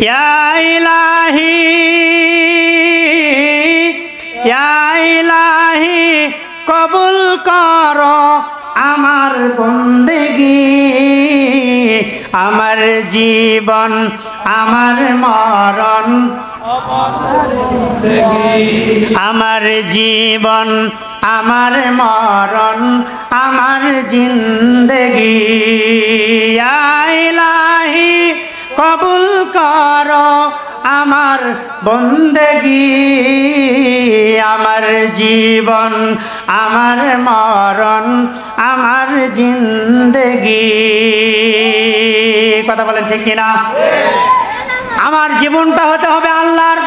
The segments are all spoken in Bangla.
ইয়া ইলাহি ইয়া ইলাহি কবুল করো আমার বন্দেগী, আমার জীবন আমার মরণ, আমার জীবন আমার মরণ আমার জিন্দেগি। ইয়া ইলাহি কবুল করো আমার বন্দেগি, আমার জীবন আমার মরণ আমার জিন্দেগি। কথা বলেন ঠিক কিনা? আমার জীবনটা হতে হবে আল্লাহর,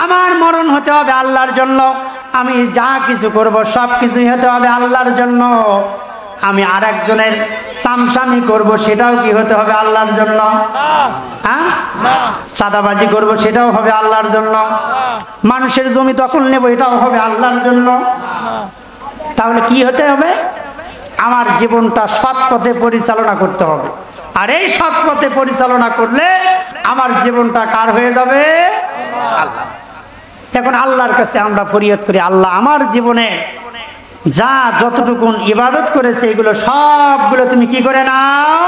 আমার মরণ হতে হবে আল্লাহর জন্য। আমি যা কিছু করব সব কিছুই হতে হবে আল্লাহর জন্য। আমি আর একজনের সামসামি করব সেটাও কি হতে হবে আল্লাহর জন্য? হ্যাঁ, চাঁদাবাজি করব সেটাও হবে আল্লাহর জন্য। মানুষের জমি দখল নেব এটাও হবে আল্লাহর জন্য। তাহলে কি হতে হবে? আমার জীবনটা সৎ পথে পরিচালনা করতে হবে। আর এই সৎ পথে পরিচালনা করলে আমার জীবনটা কার হয়ে যাবে? আল্লাহ। এখন আল্লাহর কাছে আমরা ফরিয়াদ করি, আল্লাহ আমার জীবনে যা যতটুকু ইবাদত করেছে এগুলো সবগুলো তুমি কি করে নাও?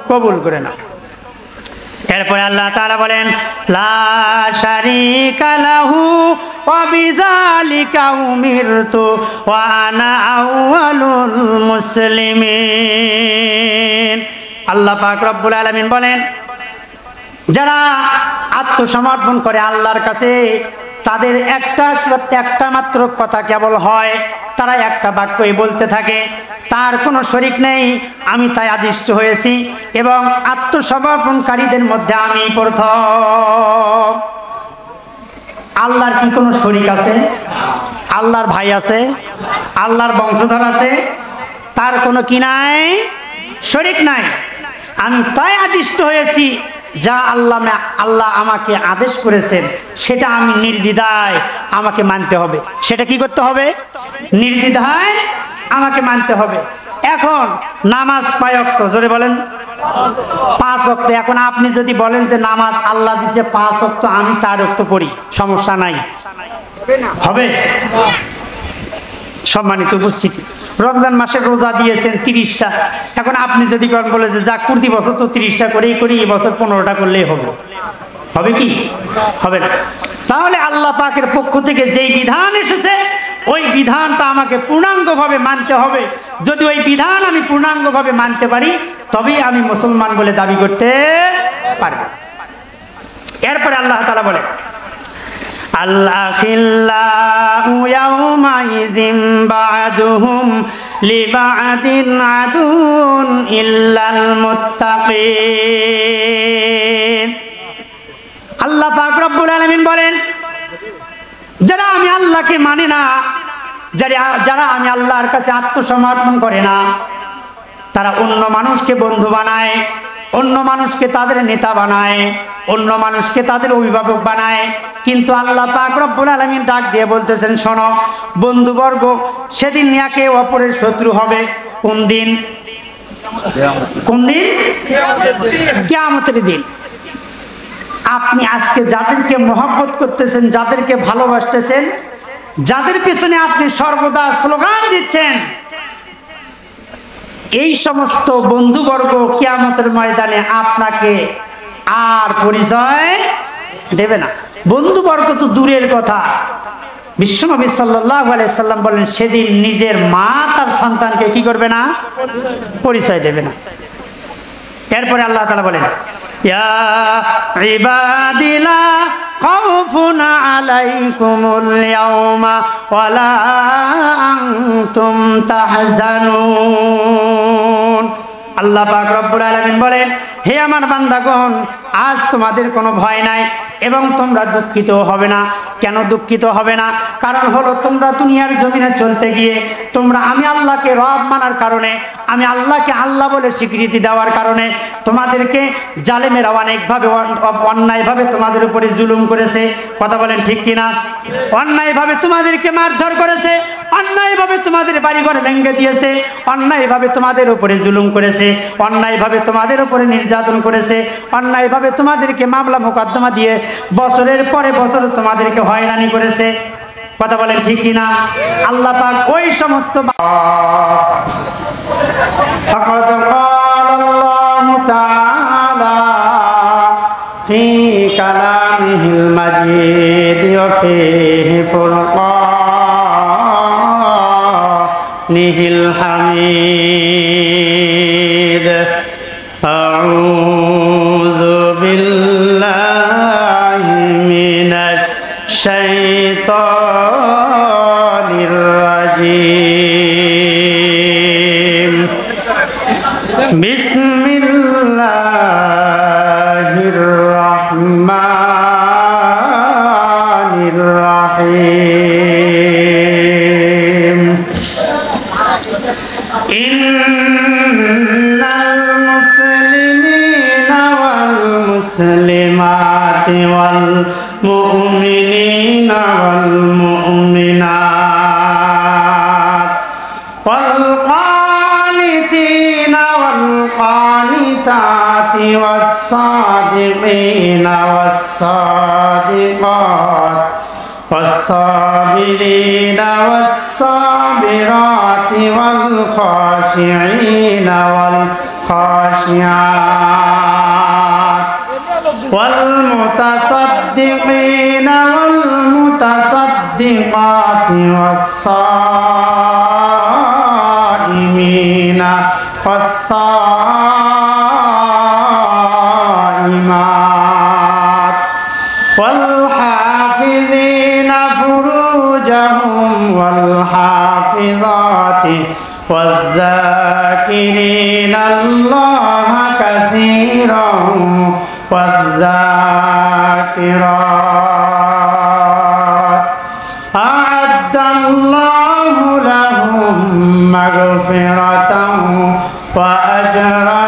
কবুল করে নাও। এরপরে আল্লাহ তাআলা বলেন লা শারীকা লাহু ওয়া বিযালিকা উমিরতু ওয়া আনা আউয়ালুল মুসলিমিন। আল্লাহ পাক রব্বুল আলামিন বলেন, যারা আত্মসমর্পণ করে আল্লাহর কাছে তাদের একটা মাত্র কথা কেবল হয়, তারা একটা বাক্যই বলতে থাকে, তার কোনো শরীক নেই, আমি তাই আদিষ্ট হয়েছি এবং আত্মসমর্পণকারীদের মধ্যে আমি প্রথম। আল্লাহর কি কোনো শরীক আছে? আল্লাহর ভাই আছে? আল্লাহর বংশধর আছে? তার কোনো কি নাই? শরীক নাই। আমি তাই আদিষ্ট হয়েছি যা আল্লাহ আমাকে আদেশ করেছেন সেটা আমি নির্দ্বিধায় আমাকে মানতে হবে। সেটা কি করতে হবে? নির্দ্বিধায় আমাকে মানতে হবে। এখন নামাজ কয় ওয়াক্ত? জোরে বলেন। 5 ওয়াক্ত। এখন আপনি যদি বলেন যে নামাজ আল্লাহ দিছে 5 ওয়াক্ত, আমি 4 ওয়াক্ত পড়ি, সমস্যা নাই, হবে? সম্মানিত উপস্থিতি, রমজান মাসে রোজা দিয়েছেন 30টা। এখন আপনি যদি বলে যে যাক প্রতি বছর তো 30টা করেই করি, এই বছর 15টা করলেই হবে, হবে কি? হবে না। তাহলে আল্লাহ পাকের পক্ষ থেকে যেই বিধান এসেছে ওই বিধানটা আমাকে পূর্ণাঙ্গভাবে মানতে হবে। যদি ওই বিধান আমি পূর্ণাঙ্গভাবে মানতে পারি তবেই আমি মুসলমান বলে দাবি করতে পারব। এরপরে আল্লাহ তাআলা বলে আল-আখিল্লাহু ইয়াওমাইযিন বা'দুহুম লিবা'দিন আদুন ইল্লাল মুত্তাকিন। আল্লাহ পাক রব্বুল আলামিন বলেন, যারা আমি আল্লাহকে মানে না, যারা আমি আল্লাহর কাছে আত্মসমর্পণ করে না, তারা অন্য মানুষকে বন্ধু বানায়, অন্য মানুষকে তাদের নেতা বানায়, অন্য মানুষকে তাদের অভিভাবক বানায়। কিন্তু আল্লাহ পাক রব্বুল আলামিন ডাক দিয়ে বলতেছেন, শোনো বন্ধুবর্গ সেদিন একে অপরের শত্রু হবে। কোন দিন? কোন দিন? কিয়ামতের দিন। আপনি আজকে যাদেরকে মহব্বত করতেছেন, যাদেরকে ভালোবাসতেছেন, যাদের পিছনে আপনি সর্বদা স্লোগান দিচ্ছেন, এই সমস্ত বন্ধুবর্গ কিয়ামতের ময়দানে আপনাকে আর পরিচয় দেবে না। বন্ধুবর্গ তো দূরের কথা, বিশ্বনবী সাল্লাল্লাহু আলাইহি সাল্লাম বলেন সেদিন নিজের মা তার সন্তানকে কি করবে না? পরিচয় দেবে না। এরপরে আল্লাহ তাআলা বলেন ইয়া ইবাদি লা খাউফুন আলাইকুমুল ইয়াওমা ওয়ালা আনতুম তাহজানুন। আল্লাহ পাক রব্বুল আলামিন বলেন, হে আমার বান্দাগণ, আজ তোমাদের কোনো ভয় নাই এবং তোমরা দুঃখিত হবে না। কেন দুঃখিত হবে না? কারণ হলো তোমরা দুনিয়ার জমিনে চলতে গিয়ে তোমরা আমি আল্লাহকে রব মানার কারণে, আমি আল্লাহকে আল্লাহ বলে স্বীকৃতি দেওয়ার কারণে তোমাদেরকে জালেমেরা অনেকভাবে অন্যায়ভাবে তোমাদের উপরে জুলুম করেছে। কথা বলেন ঠিক কিনা? অন্যায়ভাবে তোমাদেরকে মারধর করেছে, অন্যায়ভাবে তোমাদের বাড়িঘর ভেঙে দিয়েছে, অন্যায়ভাবে তোমাদের উপরে জুলুম করেছে, অন্যায়ভাবে তোমাদের উপরে নির্যাতন করেছে, অন্যায়ভাবে তোমাদেরকে মামলা মোকদ্দমা দিয়ে বছরের পরে বছর তোমাদেরকে হয়রানি করেছে। কথা বলেন ঠিক কিনা? আল্লাহ পাক ওই সমস্ত ফাকাদ ক্বালাল্লাহু তাআলা ফি কালামিহিল মাজিদ ওয়া ফিহি ফুরকানিহিল হামিদ। আউযু বিল্লাহি মিনাশ শাইতানির রাজিম। বিসমিল্লাহির রাহমানির রাহিম। ইন্নাল মুসলিমিনা ওয়াল মুসলিমাতি ওয়াল মুমিনিনা ওয়াল মুমিনাত ওয়াল قانتين والقانتات والصادقين والصادقات والصابرين والصابرات والخاشعين والخاشعات والمتصدقين والمتصدقات والصائمين والصائمات والحافظين فروجهم والحافظات والذاكرين الله كثيرا والذاكرات أعد الله لهم مغفرة وأجرا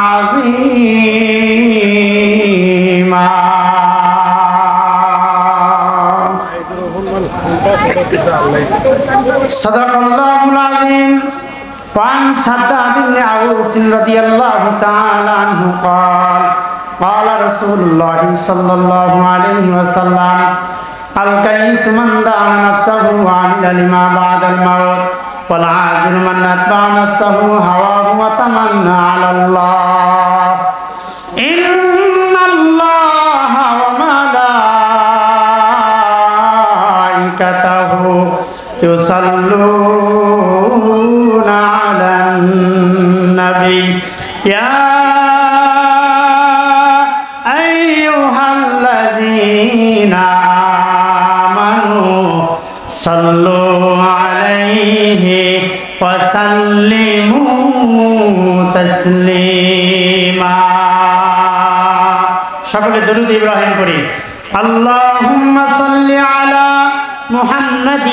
عظيما. صدق الله العظيم. وعن سداد بن عوس رضي الله تعالى عنه قال قال رسول الله صلى الله عليه وسلم الكيس من دان نفسه وعمل لما بعد الموت والعاجل من أتبع نفسه هواه وتمنى على الله. إن الله وملائكته يصلون على النبي يا أيها الذين آمنوا صلوا عليه وسلموا تسليما. সকলে দরুদ ইব্রাহিম পড়ি। اللهم صل على محمد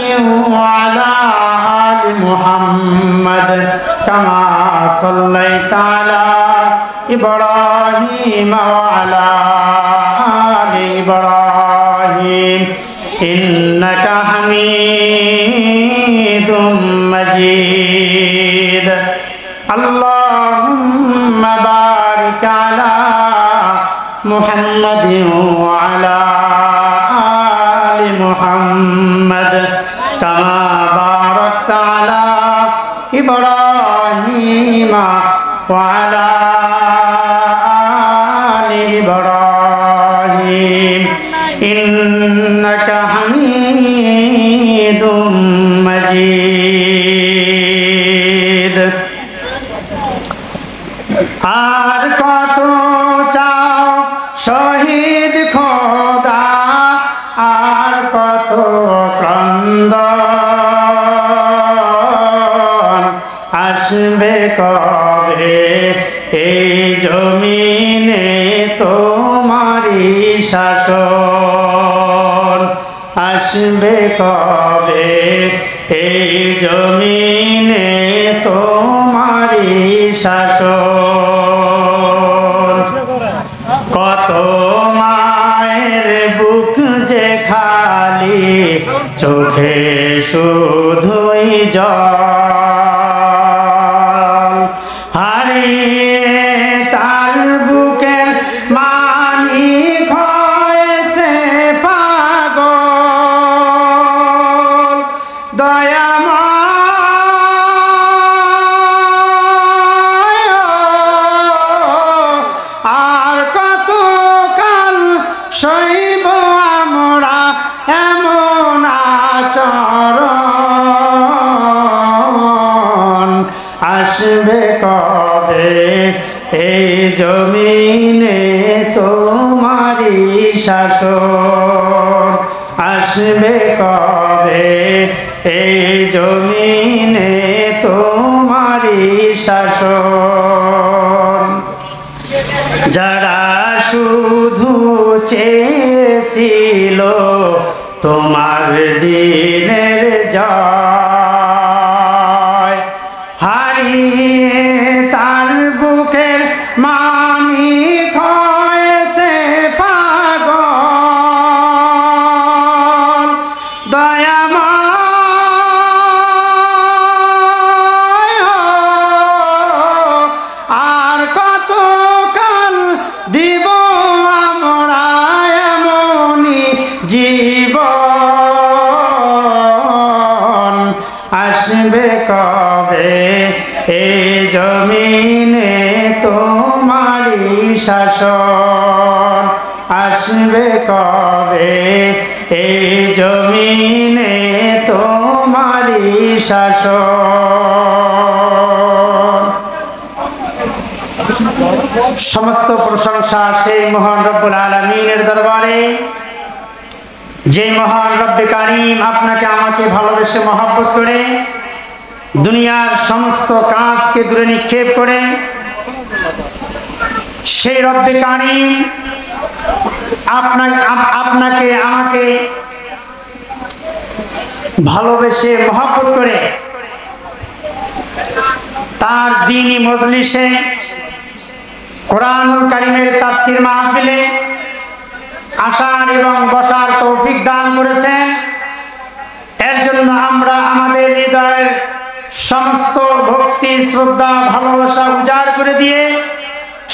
وعلى آل محمد كما صليت على إبراهيم وعلى آل إبراهيم إنك حميد مجيد. اللهم بارك على محمد وعلى آل محمد كما باركت على إبراهيم وعلى آل إبراهيم إنك حميد مجيد. আর কত চাও শহীদ খোদা, আর কত ক্রন্দন, আসবে কবে এই জমিনে তোমারি শাসন, আসবে কবে এই জমিনে তোমারি শাসন। কত মায়ের বুক যে খালি চোখে শুধুই জল হারিয়ে তার বুকের মানিক হয়েছে পাগল দয়াময় আর কতকাল সইব আমরা এমন আচরণ আসবে কবে এই জমিনে তোমারি শাসন আসবে কবে এই জমিনে তোমারি শাসন যারা শুধু চেয়েছিল তোমার দিনের জয় হারিয়ে তার বুকের মানিক হয়েছে পাগল দয়াময় আর কতকাল দিব আমরা এমনি জীবন আসবে কবে এই জমিনে তোমারি শাসন আসবে কবে এই জমিনে তোমারি শাসন সমস্ত প্রশংসা সেই মহান রব্বুল আলামিনের দরবারে যে মহান রব্বে কারীম আপনাকে আমাকে ভালোবেসে মহব্বত করে দুনিয়ার সমস্ত কাজকে দূরে নিক্ষেপ করে সেই রব্বে কারীম আপনাকে আমাকে ভালোবেসে মহব্বত করে তার দ্বীনি মজলিসে কোরআনুল কারীমের তাফসীর মাহফিলে আসার এবং বসার তৌফিক দান করেছেন এর জন্য আমরা আমাদের হৃদয়ের সমস্ত ভক্তি শ্রদ্ধা ভালোবাসা উজাড় করে দিয়ে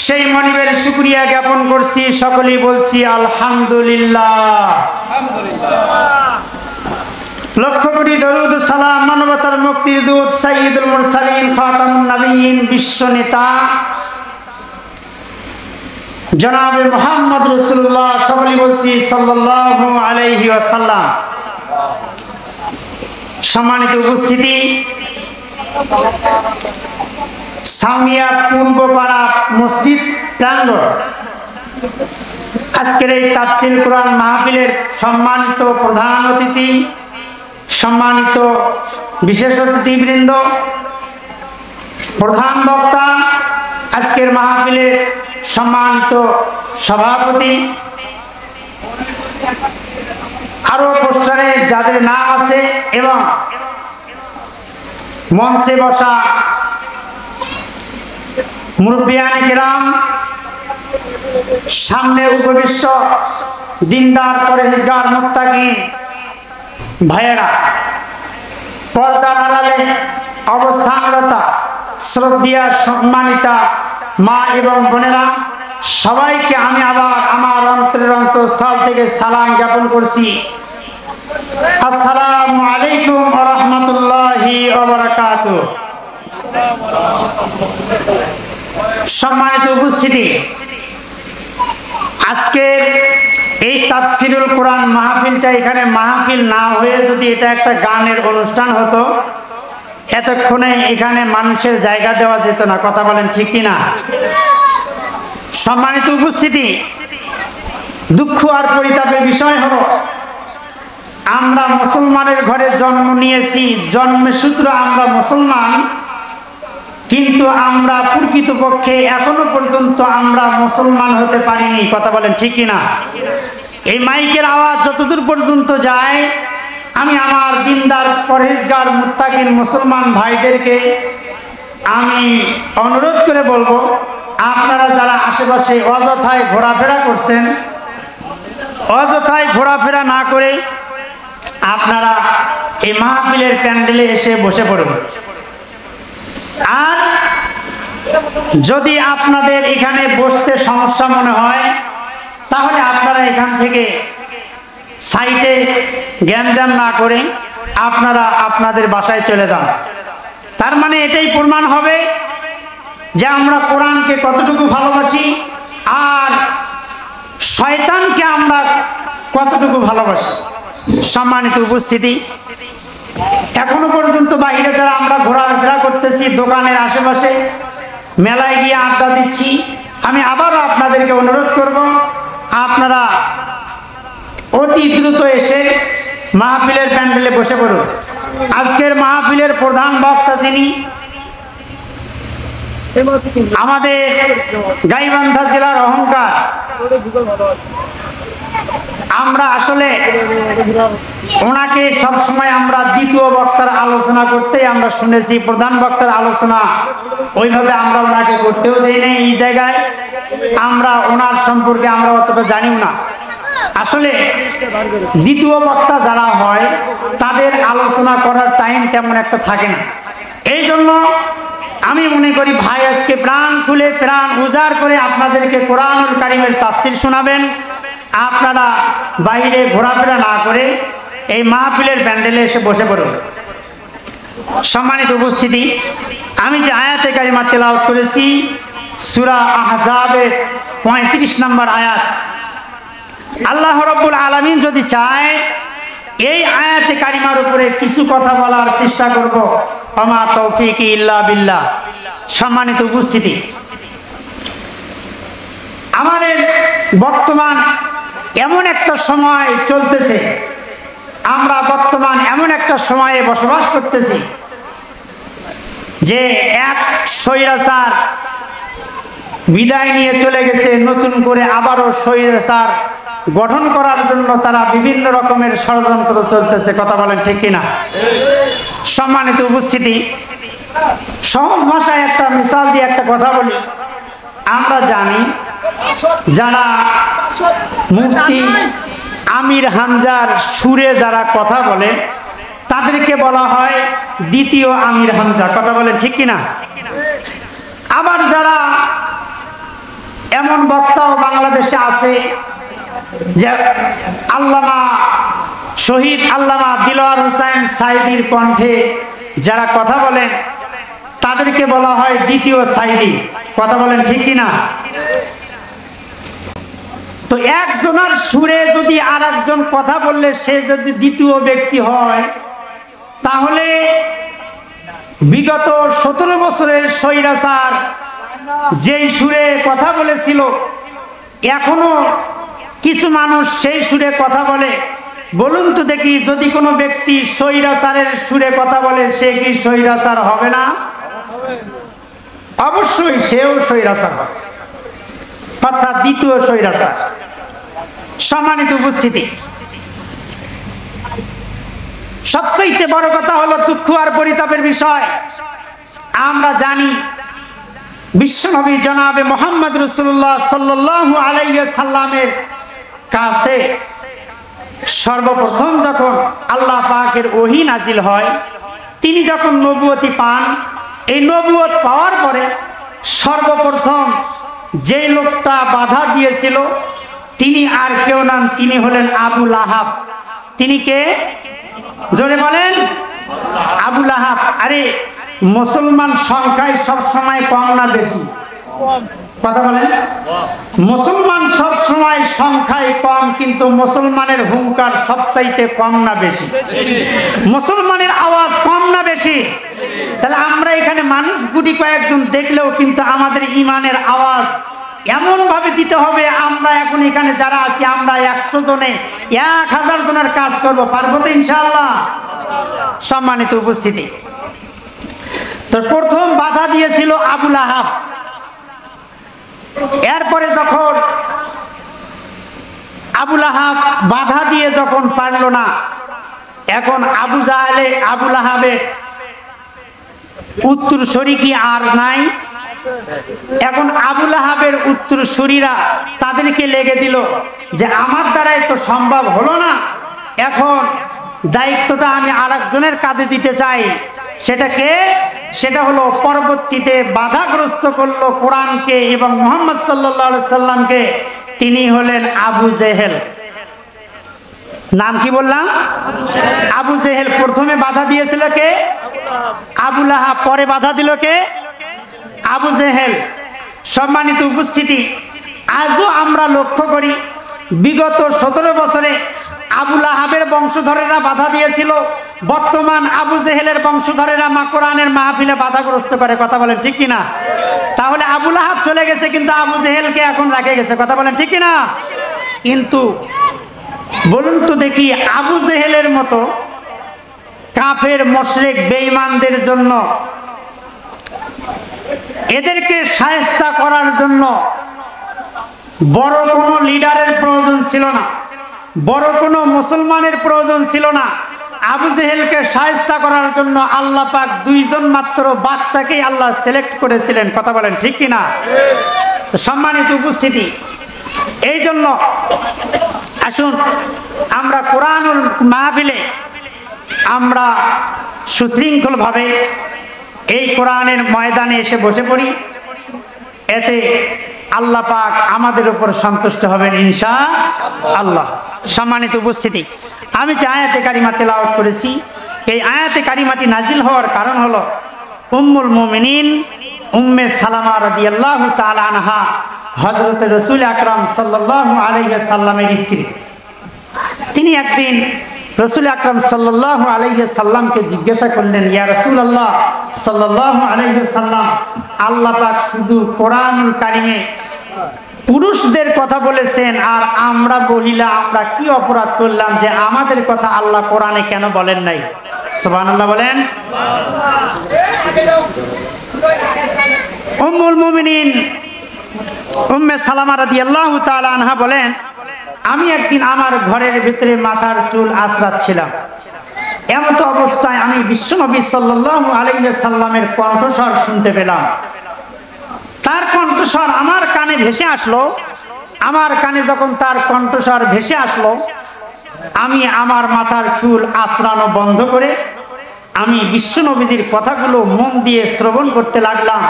সেই মনিবের শুকরিয়া জ্ঞাপন করছি সকলেই বলছি আলহামদুলিল্লাহ লক্ষ কোটি দরুদ সালাম মানবতার মুক্তির দূত সাইয়্যিদুল মুরসালিন খাতামুন নবিয়্যিন বিশ্ব নেতা জনাবে মুহাম্মদ রাসূলুল্লাহ সকলেই বলছি সাল্লাল্লাহু আলাইহি ওয়াসাল্লাম সম্মানিত উপস্থিতি সাউনিয়া পূর্বপাড়া মসজিদ প্রাঙ্গণ আজকের এই তাফসীর কোরআন মাহফিলের সম্মানিত প্রধান অতিথি সম্মানিত বিশেষ অতিথিবৃন্দ প্রধান বক্তা আজকের মাহফিলের সম্মানিত সভাপতি আরো পোস্টারে যাদের নাম আছে এবং মঞ্চে বসা মুরব্বিয়ানে কেরাম সামনে উপবিষ্ট দিনদার পরহেজগার মুত্তাকিন ভাইয়েরা পর্দার আড়ালে অবস্থানরতা শ্রদ্ধেয়া সম্মানিতা মা এবং বোনেরা সবাইকে আমি আবার আমার অন্তরের অন্তঃস্থল থেকে সালাম জ্ঞাপন করছি আসসালামু আলাইকুম ওয়া রাহমাতুল্লাহি ওয়া বারাকাতুহু সম্মানিত উপস্থিতি আজকে এই তাফসীরুল কোরআন মাহফিলটা এখানে মাহফিল না হয়ে যদি এটা একটা গানের অনুষ্ঠান হতো এতক্ষণে এখানে মানুষের জায়গা দেওয়া যেত না কথা বলেন ঠিক কি না সম্মানিত উপস্থিতি দুঃখ আর পরিতাপের বিষয় হলো আমরা মুসলমানের ঘরে জন্ম নিয়েছি জন্মের সূত্র আমরা মুসলমান কিন্তু আমরা প্রকৃতপক্ষে এখনো পর্যন্ত আমরা মুসলমান হতে পারিনি কথা বলেন ঠিক কি না এই মাইকের আওয়াজ যতদূর পর্যন্ত যায় আমি আমার দিনদার পরহেজগার মুত্তাকিন মুসলমান ভাইদেরকে আমি অনুরোধ করে বলবো আপনারা যারা আশেপাশে অযথায় ঘোরাফেরা করছেন অযথায় ঘোরাফেরা না করে আপনারা এই মাহফিলের প্যান্ডেলে এসে বসে পড়ুন। আর যদি আপনাদের এখানে বসতে সমস্যা মনে হয় তাহলে আপনারা এখান থেকে সাইটে গ্যাঞ্জাম না করে আপনারা আপনাদের বাসায় চলে যান। তার মানে এটাই প্রমাণ হবে যে আমরা কোরআনকে কতটুকু ভালোবাসি আর শয়তানকে আমরা কতটুকু ভালোবাসি। সম্মানিত উপস্থিতি, এখনো পর্যন্ত বাইরে যারা আমরা ঘোরাফেরা করতেছি, দোকানের আশেপাশে, মেলায় গিয়ে আড্ডা দিচ্ছি, আমি আবারও আপনাদেরকে অনুরোধ করব আপনারা অতি দ্রুত এসে মাহফিলের প্যান্ডেলে বসে পড়ুন। আজকের মাহফিলের প্রধান বক্তা যিনি আমাদের গাইবান্ধা জেলার অহংকার, আমরা আসলে ওনাকে সবসময় আমরা দ্বিতীয় বক্তার আলোচনা করতেই আমরা শুনেছি, প্রধান বক্তার আলোচনা ওইভাবে আমরা ওনাকে করতেও দেই নাই। এই জায়গায় আমরা ওনার সম্পর্কে আমরা অতটা জানিও না। আসলে দ্বিতীয় বক্তা যারা হয় তাদের আলোচনা করার টাইম তেমন একটা থাকে না। এই জন্য আমি মনে করি ভাই আজকে প্রাণ খুলে প্রাণ উজাড় করে আপনাদেরকে কোরআনুল কারীমের তাফসীর শোনাবেন। আপনারা বাইরে ঘোরাফেরা না করে এই মাহফিলের প্যান্ডেলে এসে বসে পড়ুন। সম্মানিত উপস্থিতি, আমি যে আয়াতে কারিমা তেলাওয়াত করেছি সূরা আহজাবের 35 নম্বর আয়াত, আল্লাহ রাব্বুল আলামিন যদি চায় এই আয়াতে কারিমার উপরে কিছু কথা বলার চেষ্টা করব। আমা তৌফিকি ইল্লা বিল্লাহ। সম্মানিত উপস্থিতি, আমাদের বর্তমান এমন একটা সময় চলতেছে, আমরা বর্তমান এমন একটা সময়ে বসবাস করতেছি যে এক স্বৈরাচার বিদায় নিয়ে চলে গেছে, নতুন করে আবারও স্বৈরাচার গঠন করার জন্য তারা বিভিন্ন রকমের ষড়যন্ত্র চলতেছে। কথা বলেন ঠিক কিনা? সম্মানিত উপস্থিতি, সহজ ভাষায় একটা মিসাল দিয়ে একটা কথা বলি। আমরা জানি যারা মুফতি আমির হামজার সুরে যারা কথা বলে তাদেরকে বলা হয় দ্বিতীয় আমির হামজা। কথা বলেন ঠিক কিনা? আবার যারা এমন বক্তাও বাংলাদেশে আছে যে আল্লামা শহীদ আল্লামা দিলওয়ার হোসেন সাইদির কণ্ঠে যারা কথা বলেন তাদেরকে বলা হয় দ্বিতীয় সাইদি। কথা বলেন ঠিক কিনা? তো একজনের সুরে যদি আর একজন কথা বললে সে যদি দ্বিতীয় ব্যক্তি হয়, তাহলে বিগত 17 বছরের স্বৈরাচার যেই সুরে কথা বলেছিল এখনো কিছু মানুষ সেই সুরে কথা বলে। বলুন তো দেখি, যদি কোনো ব্যক্তি স্বৈরাচারের সুরে কথা বলে সে কি স্বৈরাচার হবে না? অবশ্যই সেও স্বৈরাচার হবে, অর্থাৎ দ্বিতীয় স্বৈরাচার। সম্মানিত উপস্থিতি, সবচেয়ে বড় কথা হলো দুঃখ আর পরিতাপের বিষয়। আমরা জানি বিশ্বনবী জনাবে মুহাম্মদ রাসূলুল্লাহ সাল্লাল্লাহু আলাইহি সাল্লামের কাছে সর্বপ্রথম যখন আল্লাহ পাকের ওহী নাজিল হয়, তিনি যখন নবুয়তি পান, এই নবুয়ত পাওয়ার পরে সর্বপ্রথম যে লোকটা বাধা দিয়েছিল তিনি আর কেউ নন, তিনি হলেন আবু লাহাব। তিনি কে? জোরে বলেন। আবু লাহাব। আরে মুসলমান সংখ্যায় সব সময় কম না বেশি? কথা বলেন। মুসলমান সব সময় সংখ্যায় কম, কিন্তু মুসলমানের হুঙ্কার সবচাইতে কম না বেশি? মুসলমানের আওয়াজ কম না বেশি? তাহলে আমরা এখানে মানুষ গুটি কয়েকজন দেখলেও কিন্তু আমাদের ইমানের আওয়াজ এমন ভাবে দিতে হবে। আমরা এখন এখানে যারা আছি আমরা 100 জনে 1000 জনের কাজ করব, পারবো তো ইনশাআল্লাহ? সম্মানিত উপস্থিতি, তো প্রথম বাধা দিয়েছিল আবু লাহাব। এরপরে যখন আবু লাহাব বাধা দিয়ে যখন পারল না, এখন আবু জাহেলে আবু লাহাবের উত্তরসূরি কি আর নাই? এখন আবু লাহাবের উত্তরসূরিরা তাদেরকে লেগে দিল যে আমার দ্বারাই তো সম্ভব হলো না, এখন দায়িত্বটা আমি আরেকজনের কাঁধে দিতে চাই। সেটা হলো পরবর্তীতে বাধাগ্রস্ত করলো কোরআনকে এবং মুহাম্মদ সাল্লাল্লাহু আলাইহি সাল্লামকে। তিনি হলেন আবু জেহেল। নাম কি বললাম? আবু জেহেল। প্রথমে বাধা দিয়েছিল কে? আবু লাহাব। পরে বাধা দিল কে? আবু জেহেল। সম্মানিত উপস্থিতি, আজও আমরা লক্ষ্য করি বিগত 17 বছরে আবু লাহাবের বংশধরেরা বাধা দিয়েছিল, বর্তমান আবু জেহেলের বংশধরেরা কোরআনের মাহফিলে বাধাগ্রস্ত করে। কথা বলেন ঠিক কিনা? তাহলে আবু লাহাব চলে গেছে কিন্তু আবু জেহেলকে এখন রেখে গেছে। কথা বলেন ঠিক কিনা? কিন্তু বলুন তো দেখি, আবু জেহেলের মতো কাফের মুশরিক বেঈমানদের জন্য, এদেরকে শায়েস্তা করার জন্য বড় কোনো লিডারের প্রয়োজন ছিল না, বড় কোনো মুসলমানের প্রয়োজন ছিল না। আবু জেহেলকে শায়েস্তা করার জন্য আল্লাহ পাক 2 জন মাত্র বাচ্চাকেই আল্লাহ সিলেক্ট করেছিলেন। কথা বলেন ঠিক কিনা? তো সম্মানিত উপস্থিতি, এই জন্য আসুন আমরা কোরআনুল মাহফিলে আমরা সুশৃঙ্খলভাবে এই কোরআনের ময়দানে এসে বসে পড়ি। এতে আল্লাহ পাক আমাদের উপর সন্তুষ্ট হবেন ইনশাআল্লাহ। সম্মানিত উপস্থিতি, আমি যে আয়াতে কারিমা তেলাওয়াত করেছি, এই আয়াতে কারিমাটি নাজিল হওয়ার কারণ হলো উম্মুল মুমিনিন উম্মে সালামা রাদিয়াল্লাহু তাআলা আনহা হযরত রাসূল আকরাম সাল্লাল্লাহু আলাইহি ওয়াসাল্লামের স্ত্রী। তিনি একদিন রাসূল আকরাম সাল্লাল্লাহু আলাইহি ওয়াসাল্লামকে জিজ্ঞাসা করলেন, ইয়া রাসূলুল্লাহ সাল্লাল্লাহু আলাইহি ওয়াসাল্লাম, আল্লাহ পাক শুধু কোরআনুল কারিমে পুরুষদের কথা বলেছেন, আর আমরা মহিলা আমরা কি অপরাধ করলাম যে আমাদের কথা আল্লাহ কোরআনে কেন বলেন নাই? সুবহানাল্লাহ বলেন। উম্মুল মুমিনিন উম্মে সালামা রাদিয়াল্লাহু তাআলা আনহা বলেন, আমি একদিন আমার ঘরের ভিতরে মাথার চুল আঁচড়াচ্ছিলাম। এমত অবস্থায় আমি বিশ্বনবী সাল্লাল্লাহু আলাইহি ওয়াসাল্লামের কণ্ঠস্বর শুনতে পেলাম। তার কণ্ঠস্বর আমার কানে ভেসে আসলো। আমার কানে যখন তার কণ্ঠস্বর ভেসে আসলো, আমি আমার মাথার চুল আঁচড়ানো বন্ধ করে আমি বিশ্বনবীজির কথাগুলো মন দিয়ে শ্রবণ করতে লাগলাম।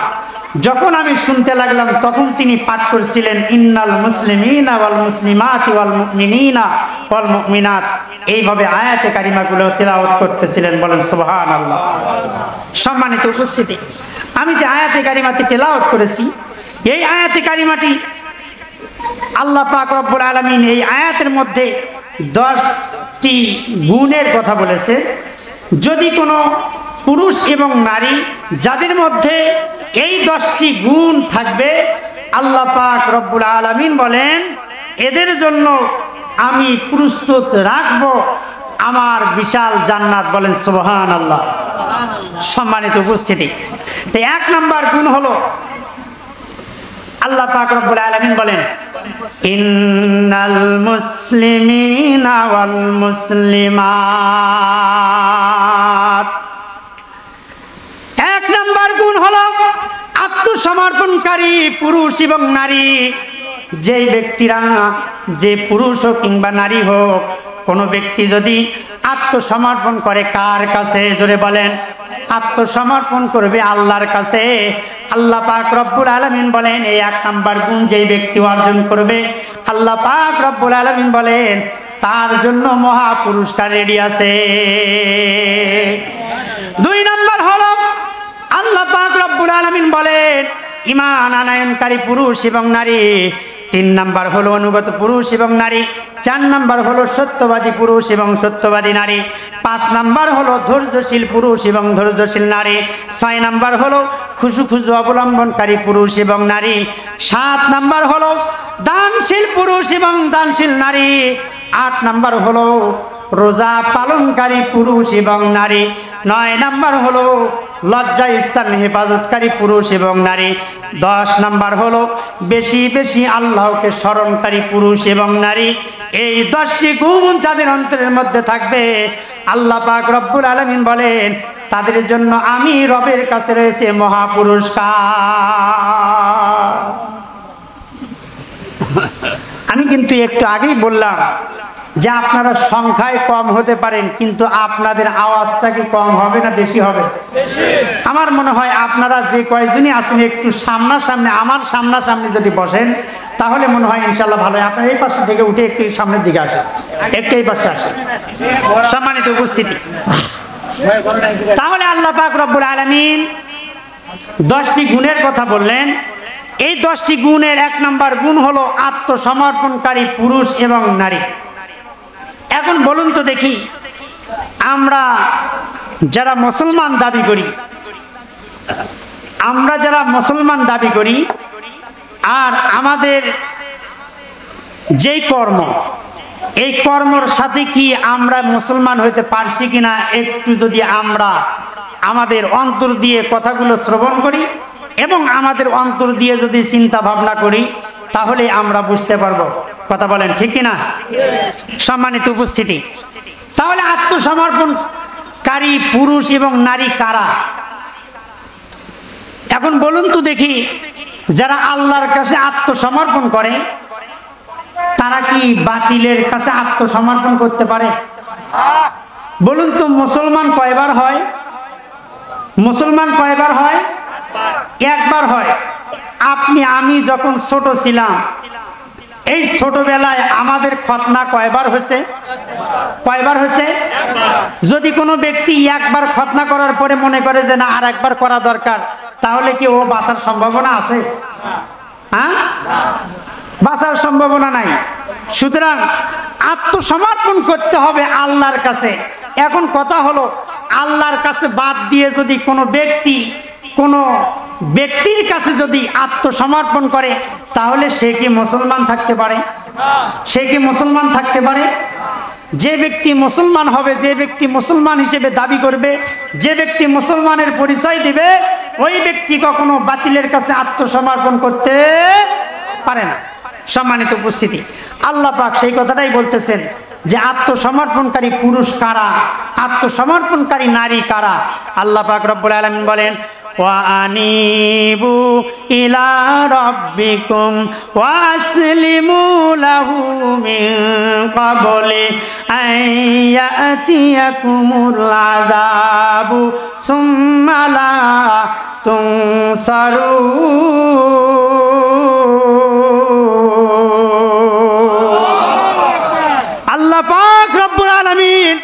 যখন আমি শুনতে লাগলাম তখন তিনি পাঠ করছিলেন, ইন্নাল মুসলিমিনা ওয়াল মুসলিমাতি ওয়াল মুমিনিনা ওয়াল মুমিনাত। এইভাবে আয়াতে কারিমাগুলো তেলাওয়াত করতেছিলেন। বলেন সুবহানাল্লাহ। সম্মানিত উপস্থিতি, আমি যে আয়াতে কারিমাটি তেলাওয়াত করেছি, এই আয়াতে কারিমাটি আল্লাহ পাক রব্বুল আলামিন এই আয়াতের মধ্যে 10টি গুণের কথা বলেছে। যদি কোনো পুরুষ এবং নারী যাদের মধ্যে এই 10টি গুণ থাকবে, আল্লাহ পাক রব্বুল আলামিন বলেন এদের জন্য আমি প্রস্তুত রাখব আমার বিশাল জান্নাত। বলেন সুবহানাল্লাহ। সম্মানিত উপস্থিতি, তো 1 নাম্বার গুণ হলো আল্লাহ পাক রব্বুল আলামিন বলেন, ইন্নাল মুসলিমিনা ওয়াল মুসলিমাত। 1 নাম্বার গুণ হলো আত্মসমর্পণকারী পুরুষ এবং নারী। যেই ব্যক্তিরা, যে পুরুষ হোক কিংবা নারী হোক, কোনো ব্যক্তি যদি আত্মসমর্পণ করে কার কাছে? জোরে বলেন। আত্মসমর্পণ করবে আল্লাহর কাছে। আল্লাহ পাক রব্বুল আলামিন বলেন এই 1 নাম্বার গুণ যেই ব্যক্তি অর্জন করবে, আল্লাহ পাক রব্বুল আলামিন বলেন তার জন্য মহা পুরস্কার রেডি আছে। 2 নাম্বার হলো আল্লাহ পাক রব্বুল আলামিন বলেন ঈমান আনয়নকারী পুরুষ এবং নারী। 3 নাম্বার হলো অনুগত পুরুষ এবং নারী। 4 নাম্বার হলো সত্যবাদী পুরুষ এবং সত্যবাদী নারী। 5 নাম্বার হলো ধৈর্যশীল পুরুষ এবং ধৈর্যশীল নারী। 6 নাম্বার হলো খুশু অবলম্বনকারী পুরুষ এবং নারী। 7 নাম্বার হলো দানশীল পুরুষ এবং দানশীল নারী। 8 নাম্বার হলো রোজা পালনকারী পুরুষ এবং নারী। 9 নাম্বার হলো লজ্জা স্থান হেফাজতকারী পুরুষ এবং নারী। 10 নাম্বার হলো বেশি বেশি আল্লাহকে স্মরণকারী পুরুষ এবং নারী। এই 10টি গুণ যাদের অন্তরের মধ্যে থাকবে, আল্লাহ পাক রব্বুল আলামিন বলেন তাদের জন্য আমি রবের কাছে রয়েছে মহা পুরস্কার। আমি কিন্তু একটু আগেই বললাম যে আপনারা সংখ্যায় কম হতে পারেন, কিন্তু আপনাদের আওয়াজটা কি কম হবে না বেশি হবে? আমার মনে হয় আপনারা যে কয়েকজনই আছেন একটু সামনাসামনি, আমার সামনাসামনি যদি বসেন তাহলে মনে হয় ইনশাল্লাহ ভালো হয়। আপনারা এই পাশে থেকে উঠে একটু সামনের দিকে আসেন, একটু এই পাশে আসেন। সম্মানিত উপস্থিতি, তাহলে আল্লাহ পাক রব্বুল আলামিন 10টি গুণের কথা বললেন। এই 10টি গুণের 1 নম্বর গুণ হলো আত্মসমর্পণকারী পুরুষ এবং নারী। এখন বলুন তো দেখি, আমরা যারা মুসলমান দাবি করি, আর আমাদের যেই কর্ম, এই কর্মর সাথে কি আমরা মুসলমান হইতে পারছি কিনা একটু যদি আমরা আমাদের অন্তর দিয়ে কথাগুলো শ্রবণ করি এবং আমাদের অন্তর দিয়ে যদি চিন্তা ভাবনা করি তাহলে আমরা বুঝতে পারবো। কথা বলেন ঠিক কিনা? সম্মানিত উপস্থিতি, তাহলে আত্মসমর্পণকারী পুরুষ এবং নারী কারা? এখন বলুন তো দেখি, যারা আল্লাহর কাছে আত্মসমর্পণ করে তারা কি বাতিলের কাছে আত্মসমর্পণ করতে পারে? বলুন তো, মুসলমান কয়বার হয়? মুসলমান কয়বার হয়? একবার হয়। আমি যখন ছোট ছিলাম, এই ছোটবেলায় আমাদের খতনা কয়বার হয়েছে? কয়বার হয়েছে? যদি কোনো ব্যক্তি একবার খতনা করার পরে মনে করে যে না আর একবার করা দরকার, তাহলে কি ও বাঁচার সম্ভাবনা আছে? হ্যাঁ, বাঁচার সম্ভাবনা নাই। সুতরাং আত্মসমর্পণ করতে হবে আল্লাহর কাছে। এখন কথা হলো, আল্লাহর কাছে বাদ দিয়ে যদি কোনো ব্যক্তির কাছে যদি আত্মসমর্পণ করে তাহলে সে কি মুসলমান থাকতে পারে? সে কি মুসলমান থাকতে পারে? যে ব্যক্তি মুসলমান হবে, যে ব্যক্তি মুসলমান হিসেবে দাবি করবে, যে ব্যক্তি মুসলমানের পরিচয় দিবে, ওই ব্যক্তি কখনো বাতিলের কাছে আত্মসমর্পণ করতে পারে না। সম্মানিত উপস্থিতি, আল্লাহ পাক সেই কথাটাই বলতেছেন যে আত্মসমর্পণকারী পুরুষ কারা, আত্মসমর্পণকারী নারী কারা। আল্লাহ পাক রব্বুল আলামিন বলেন, ওয়ানিবু ইলা রাব্বিকুম ওয়াসলিমু লাহু মিন ক্বাবলি আইয়াতিয়াকুমুল আযাবু সুম্মা লা তুনসারুন। আল্লাহ পাক রব্বুল আলামিন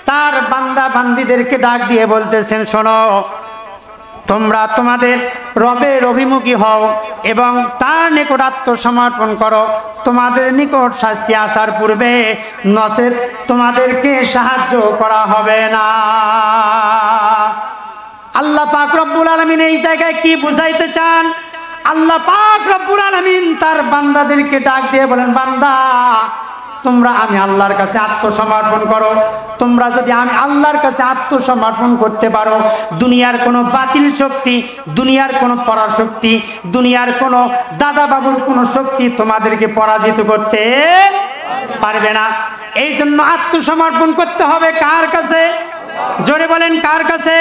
তার বান্দা বান্দীদেরকে ডাক দিয়ে বলতেছেন, শোনো, তোমরা তোমাদের রবের অভিমুখী হও এবং তার নিকট আত্মসমর্পণ করো। তোমাদের নিকট শাস্তি আসার পূর্বে নচেত তোমাদেরকে সাহায্য করা হবে না। আল্লাহ পাক রব্বুল আলামিন এই জায়গায় কি বুঝাইতে চান? আল্লাহ পাক রব্বুল আলামিন তার বান্দাদেরকে ডাক দিয়ে বলেন, বান্দা, তোমরা আমি আল্লাহর কাছে আত্মসমর্পণ করো। তোমরা যদি আমি আল্লাহর কাছে আত্মসমর্পণ করতে পারো, দুনিয়ার কোনো বাতিল শক্তি, দুনিয়ার কোনো পরাশক্তি, দুনিয়ার কোনো দাদা বাবুর কোনো শক্তি তোমাদেরকে পরাজিত করতে পারবে না। এই জন্য আত্মসমর্পণ করতে হবে কার কাছে? জোরে বলেন, কার কাছে?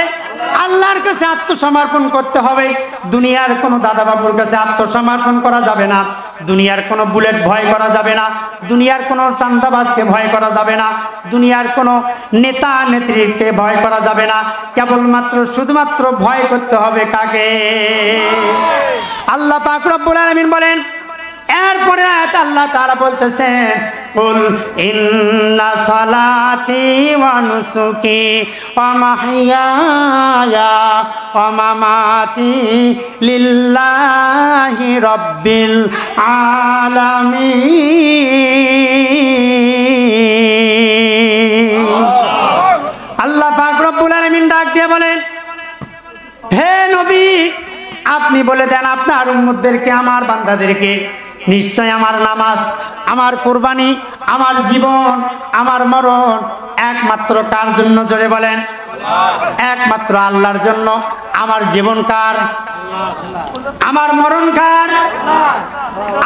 আল্লাহর কাছে আত্মসমর্পণ করতে হবে। দুনিয়ার কোনো দাদা বাবুর কাছে আত্মসমর্পণ করা যাবে না, দুনিয়ার কোনো বুলেট ভয় করা যাবে না, দুনিয়ার কোনো চান্দাবাজকে ভয় করা যাবে না, দুনিয়ার কোনো নেতা নেত্রীকে ভয় করা যাবে না। কেবলমাত্র শুধুমাত্র ভয় করতে হবে কাকে? আল্লাহ পাক রব্বুল আলামিন বলেন, এরপরে আয়াত আল্লাহ তাআলা বলতেছেন, কুল ইন্না সালাতি ওয়া নুসুকি ওয়া মাহইয়ায়া ওয়া মামাতি লিল্লাহি রাব্বিল আলামিন। আল্লাহ পাক রব্বুল আলামিন ডাক দিয়ে বলেন, হে নবী, আপনি বলে দেন আপনার উম্মতদেরকে, আমার বান্দাদেরকে, নিশ্চয় আমার নামাজ, আমার কুরবানি, আমার জীবন, আমার মরণ একমাত্র কার জন্য? জোরে বলেন, একমাত্র আল্লাহর জন্য। আমার জীবন কার? আমার মরণ কার?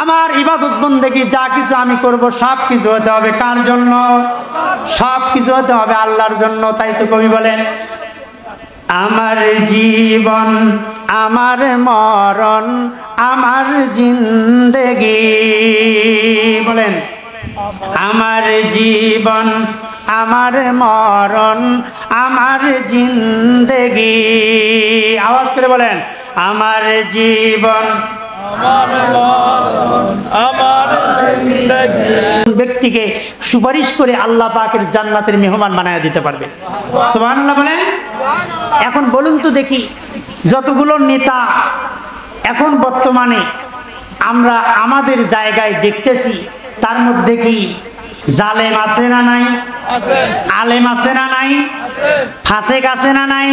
আমার ইবাদত বন্দেগী যা কিছু আমি করব সব কিছু হতে হবে কার জন্য? সব কিছু হতে হবে আল্লাহর জন্য। তাই তো কবি বলেন, আমার জীবন, আমার মরণ, আমার জিন্দেগি, বলেন আমার জীবন আমার মরণ আমার জিন্দেগি। আওয়াজ করে বলেন, আমার জীবন আমার মরণ আমার জিন্দেগি। ব্যক্তিকে সুপারিশ করে আল্লাহ পাকের জান্নাতের মেহমান বানায় দিতে পারবে। সুবহানাল্লাহ বলেন। এখন বলুন তো দেখি, যতগুলো নেতা এখন বর্তমানে আমরা আমাদের জায়গায় দেখতেছি, তার মধ্যে কি জালেম আছে না নাই? আলেম আছে না নাই? ফাসেক আছে না নাই?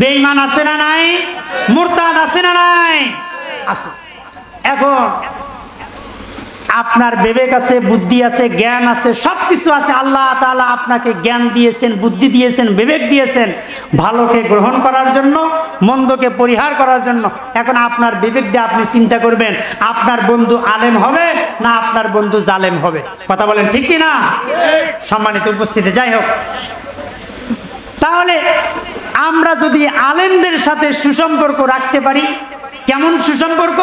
বেঈমান আছে না নাই? মুরতাদ আছে না নাই? আছে। এখন আপনার বিবেক আছে, বুদ্ধি আছে, জ্ঞান আছে, সবকিছু আছে। আল্লাহ তাআলা আপনাকে জ্ঞান দিয়েছেন, বুদ্ধি দিয়েছেন, বিবেক দিয়েছেন ভালোকে গ্রহণ করার জন্য, মন্দকে পরিহার করার জন্য। এখন আপনার বিবেক দিয়ে আপনি চিন্তা করবেন আপনার বন্ধু আলেম হবে না আপনার বন্ধু জালেম হবে। কথা বলেন ঠিক কি না? সম্মানিত উপস্থিতি, যাই হোক, তাহলে আমরা যদি আলেমদের সাথে সুসম্পর্ক রাখতে পারি, কেমন সুসম্পর্ক?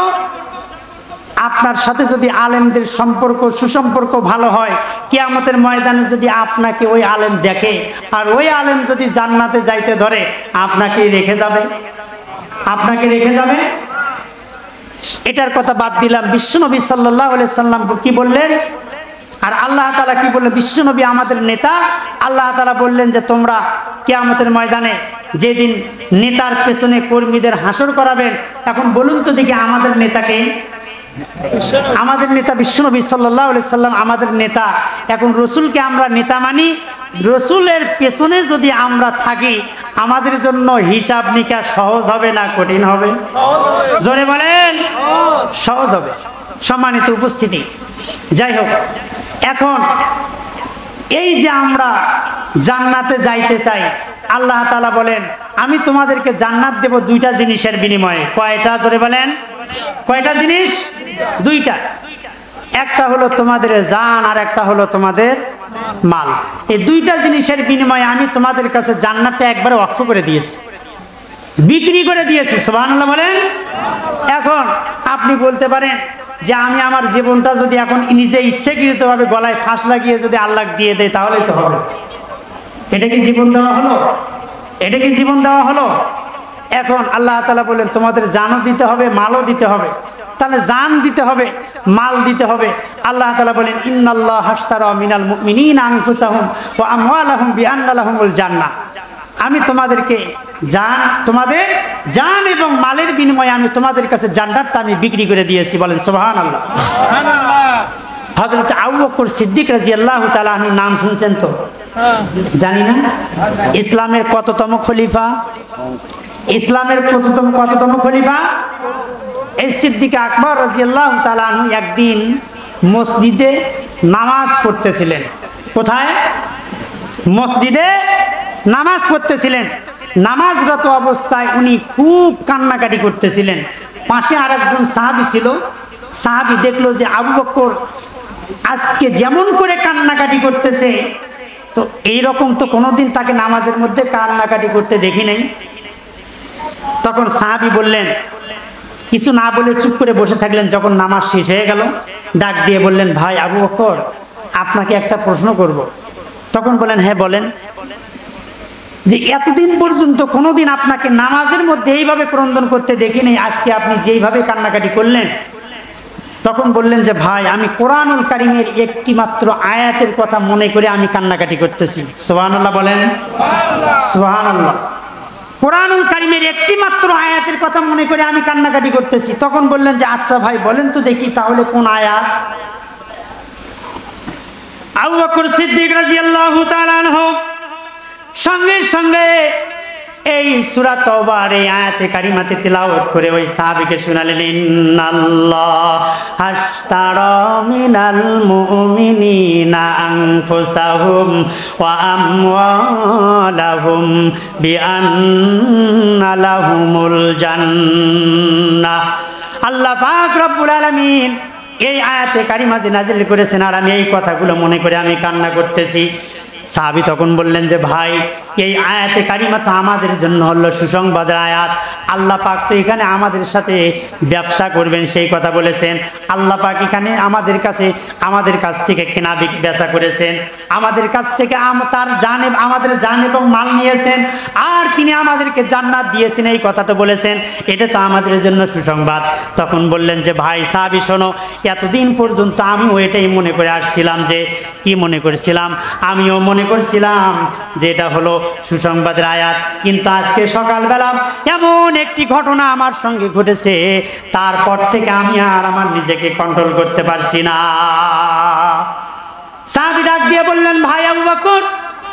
আপনার সাথে যদি আলেমদের সম্পর্ক সুসম্পর্ক ভালো হয়, কিয়ামতের ময়দানে যদি আপনাকে ওই আলেম দেখে আর ওই আলেম যদি জান্নাতে যাইতে ধরে, আপনাকে রেখে যাবে? আপনাকে রেখে যাবে? এটার কথা বাদ দিলাম, বিশ্বনবী সাল্লাল্লাহু আলাইহি সাল্লাম কি বললেন আর আল্লাহ তাআলা কি বললেন? বিশ্বনবী আমাদের নেতা। আল্লাহ তাআলা বললেন যে তোমরা কিয়ামতের ময়দানে যেদিন নেতার পেছনে কর্মীদের হাসর করাবেন, এখন বলুন তো দেখি আমাদের নেতাকে? আমাদের নেতা বিশ্বনবী সাল্লাল্লাহু আলাইহি সাল্লাম আমাদের নেতা। এখন রসুলকে আমরা নেতা মানি, রসুলের পেছনে যদি আমরা থাকি আমাদের জন্য হিসাব নিকাশ সহজ হবে না কঠিন হবে? জোরে বলেন, সহজ হবে। সম্মানিত উপস্থিতি, যাই হোক, এখন এই যে আমরা জান্নাতে যাইতে চাই, আল্লাহ তাআলা বলেন আমি তোমাদেরকে জান্নাত দেব দুইটা জিনিসের বিনিময়ে। কয়টা? জোরে বলেন, কয়টা জিনিস? দুইটা। একটা হলো তোমাদের জান আর একটা হলো তোমাদের মাল। এই দুইটা জিনিসের বিনিময়ে আমি তোমাদের কাছে জান্নাতটা একবারে ওয়াকফ করে দিয়েছি, বিক্রি করে দিয়েছি। সুবহানাল্লাহ বলেন। এখন আপনি বলতে পারেন যে আমি আমার জীবনটা যদি এখন নিজে ইচ্ছাকৃতভাবে গলায় ফাঁস লাগিয়ে যদি আল্লাহ দিয়ে দেয় তাহলেই তো হবে। এটা কি জীবন দেওয়া হলো? এটা কি জীবন দেওয়া হলো? এখন আল্লাহ তাআলা বলেন তোমাদের জানও দিতে হবে, মালও দিতে হবে। তাহলে জান দিতে হবে, মাল দিতে হবে। আল্লাহ তাআলা বলেন ইন্নাল্লাহা হাশতারা মিনাল মুমিনিনা আনফুসাহুম ওয়া আমওয়ালাহুম বিআন্না লাহুমুল জান্নাহ। আমি তোমাদেরকে তোমাদের জান এবং মালের বিনিময়ে আমি তোমাদের কাছে জান্নাতটা আমি বিক্রি করে দিয়েছি। বলেন সুবহানাল্লাহ। হযরত আবু বকর সিদ্দিক রাদিয়াল্লাহু তাআলা আনহুর নাম শুনছেন তো? জানি না? ইসলামের কততম খলিফা? ইসলামের কততম খলিফা? এই সিদ্দিক আকবর রাদিয়াল্লাহু তাআলা আনহু একদিন মসজিদে নামাজ পড়তেছিলেন। কোথায়? মসজিদে নামাজ পড়তেছিলেন। নামাজরত অবস্থায় উনি খুব কান্নাকাটি করতেছিলেন। পাশে আরেকজন সাহাবী ছিল। সাহাবী দেখলো যে আবু বকর আজকে যেমন করে কান্নাকাটি করতেছে, তো এইরকম তো কোনোদিন তাকে নামাজের মধ্যে কান্নাকাটি করতে দেখি নাই। তখন সাহাবী বললেন, কিছু না বলে চুপ করে বসে থাকলেন। যখন নামাজ শেষ হয়ে গেল ডাক দিয়ে বললেন, ভাই আবু বকর, আপনাকে একটা প্রশ্ন করব। তখন বলেন, হ্যাঁ বলেন। যে এতদিন পর্যন্ত কোনোদিন আপনাকে নামাজের মধ্যে এইভাবে ক্রন্দন করতে দেখিনি, আজকে আপনি যেইভাবে কান্নাকাটি করলেন। তখন বললেন যে ভাই, আমি কোরআনুল কারীমের একটি মাত্র আয়াতের কথা মনে করে আমি কান্নাকাটি করতেছি। সুবহানাল্লাহ বলেন, সুবহানাল্লাহ। কোরআনুল কারীমের একটি মাত্র আয়াতের কথা মনে করে আমি কান্নাকাটি করতেছি। তখন বললেন যে আচ্ছা ভাই বলেন তো দেখি তাহলে কোন আয়াত? আবু বকর সিদ্দিক রাদিয়াল্লাহু তাআলা আনহু সঙ্গে সঙ্গে এই সূরা তাওবার এই আয়াতে কারিমাতে তিলাওয়াত করে ওই সাহাবীকে শোনালেন, ইন্নাল্লাহা আশতারা মিনাল মুমিনিনা আনফুসাহুম ওয়া আমওয়ালাহুম বিআন্না লাহুমুল জান্নাহ। আল্লাহ পাক রব্বুল আলামিন এই আয়াতে কারিমা যে নাজিল করেছেন আর আমি এই কথাগুলো মনে করে আমি কান্না করতেছি। সাহাবী তখন বললেন যে ভাই এই আয়াতে কারিমা তো আমাদের জন্য হলো সুসংবাদের আয়াত। আল্লাহ পাক তো এখানে আমাদের সাথে ব্যবসা করবেন সেই কথা বলেছেন। আল্লাহ পাক এখানে আমাদের কাছ থেকে কেনা বেচা করেছেন, আমাদের কাছ থেকে আমাদের জান এবং মাল নিয়েছেন, আর তিনি আমাদেরকে জান্নাত দিয়েছেন, এই কথা তো বলেছেন। এটা তো আমাদের জন্য সুসংবাদ। তখন বললেন যে ভাই সাহাবী শোনো, এতদিন পর্যন্ত আমিও এটাই মনে করে আসছিলাম, যে কি মনে করেছিলাম, আমিও মনে করছিলাম যে এটা হলো সুসংবাদের আয়াত। কিন্তু আজকে সকালবেলা এমন একটি ঘটনা আমার সঙ্গে ঘটেছে, তারপর থেকে আমি আর আমার নিজেকে কন্ট্রোল করতে পারছি না। সাহাবী ডাক দিয়ে বললেন, ভাই আবু বকর,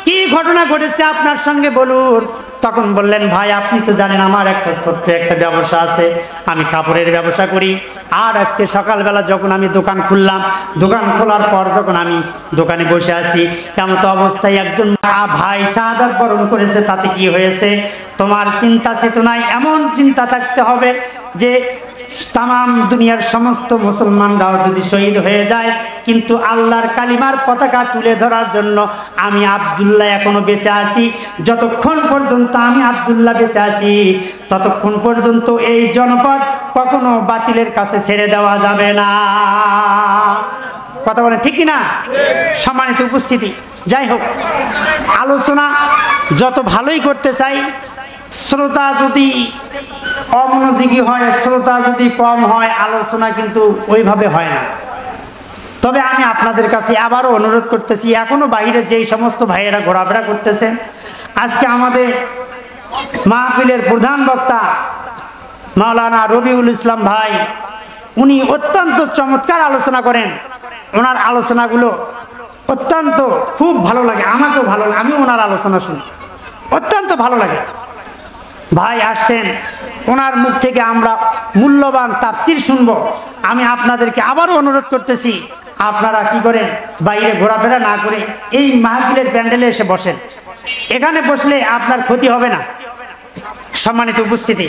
কি ঘটনা ঘটেছে আপনার সঙ্গে বলুন। তখন বললেন, ভাই আপনি তো জানেন আমার একটা ছোট্ট একটা ব্যবসা আছে, আমি কাপড়ের ব্যবসা করি। আর আজকে সকালবেলা যখন আমি দোকান খুললাম, দোকান খোলার পর যখন আমি দোকানে বসে আছি, তেমন তো অবস্থায় একজন ভাই শাহাদাত বরণ করেছে। তাতে কি হয়েছে? তোমার চিন্তা চেতনায় এমন চিন্তা থাকতে হবে যে তাম দুনিয়ার সমস্ত মুসলমানরাও যদি শহীদ হয়ে যায়, কিন্তু আল্লাহর কালিমার পতাকা তুলে ধরার জন্য আমি আব্দুল্লাহ এখনো বেঁচে আছি। যতক্ষণ পর্যন্ত আমি আব্দুল্লাহ বেঁচে আছি, ততক্ষণ পর্যন্ত এই জনপদ কখনো বাতিলের কাছে ছেড়ে দেওয়া যাবে না। কথা বলেন ঠিক কিনা? সম্মানিত উপস্থিতি, যাই হোক, আলোচনা যত ভালোই করতে চাই, শ্রোতা যদি অমনোযোগী হয়, শ্রোতা যদি কম হয়, আলোচনা কিন্তু ওইভাবে হয় না। তবে আমি আপনাদের কাছে আবারও অনুরোধ করতেছি, এখনো বাইরে যেই সমস্ত ভাইয়েরা ঘোরাফেরা করতেছেন, আজকে আমাদের মাহফিলের প্রধান বক্তা মাওলানা রবিউল ইসলাম ভাই, উনি অত্যন্ত চমৎকার আলোচনা করেন। ওনার আলোচনাগুলো অত্যন্ত খুব ভালো লাগে, আমাকেও ভালো লাগে, আমি ওনার আলোচনা শুনি, অত্যন্ত ভালো লাগে। ভাই আসছেন, ওনার মুখ থেকে আমরা মূল্যবান তাফসীর শুনবো। আমি আপনাদেরকে আবারও অনুরোধ করতেছি, আপনারা কি করেন, বাইরে ঘোরাফেরা না করে এই মাহফিলের প্যান্ডেলে এসে বসেন। এখানে বসলে আপনার ক্ষতি হবে না। সম্মানিত উপস্থিতি,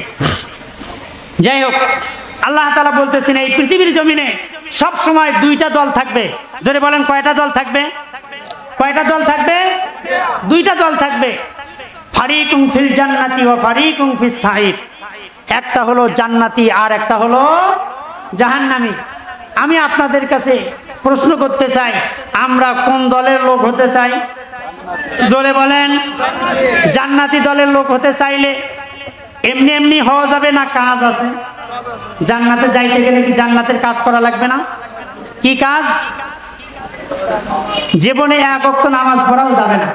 যাই হোক, আল্লাহ তাআলা বলতেছেন এই পৃথিবীর জমিনে সব সময় দুইটা দল থাকবে। জোরে বলেন, কয়টা দল থাকবে? কয়টা দল থাকবে? দুইটা দল থাকবে। ফারিকুম ফিল জান্নাতি ওয়া ফারিকুম ফিস সাঈর। একটা হলো জান্নাতি আর একটা হলো জাহান্নামী। আমি আপনাদের কাছে প্রশ্ন করতে চাই, আমরা কোন দলের লোক হতে চাই? জোরে বলেন। জান্নাতি দলের লোক হতে চাইলে এমনি এমনি হওয়া যাবে না, কাজ আছে। জান্নাতে যাইতে গেলে কি জান্নাতের কাজ করা লাগবে না? কি কাজ? জীবনে এক ওয়াক্ত নামাজ পড়াও যাবে না।